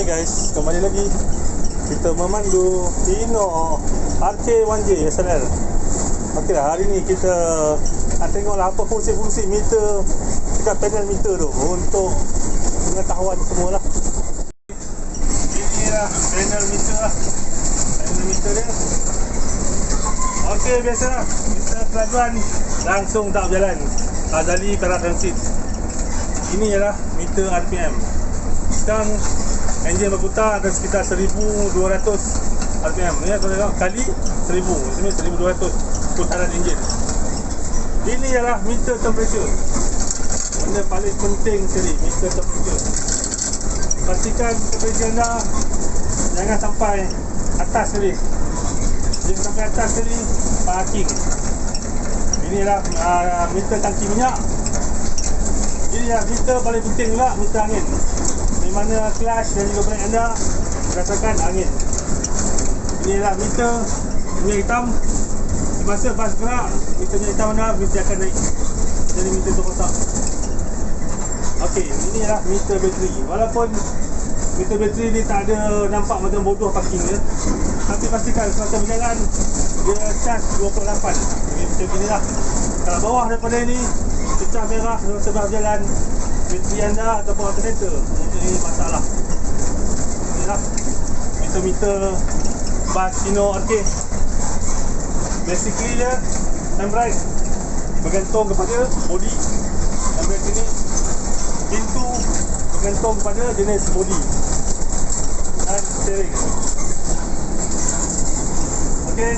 guys, kembali lagi kita memandu Hino RK1J SLR. Okey lah, hari ni kita nak tengoklah apa fungsi-fungsi meter dekat panel meter tu untuk pengetahuan semualah. Inilah panel meter lah. Panel meter dia. Okey, biasalah meter kelajuan langsung tak berjalan. Azali perak transit. Ini ialah meter RPM. Sekarang enjin berputar akan sekitar 1200 RPM ya, kalau tengok kali 1000, maksudnya 1200 putaran enjin. Ini ialah meter temperature. Benda paling penting sekali, meter temperature. Pastikan temperature anda jangan sampai atas sekali. Jangan sampai atas sekali, parking. Ini ialah meter tangki minyak. Ini ialah meter paling penting pula, meter angin. Di mana clutch dan juga brake anda berdasarkan angin. Inilah meter minyak hitam. Semasa bas gerak, meter minyak hitam anda mesti akan naik. Jadi meter tu rosak. Okey, ini ialah meter bateri. Walaupun meter bateri ni tak ada nampak macam bodoh parking dia, tapi pastikan semasa berjalan dia charge 28. Jadi macam inilah. Kalau bawah daripada ini pecah merah sebelah jalan, bateri anda ataupun alternator, mungkin ini masalah. Inilah meter-meter bas Hino RK. Basically dia handbrake bergantung kepada body, handbrake ini pintu bergantung kepada jenis body dan steering. Okey.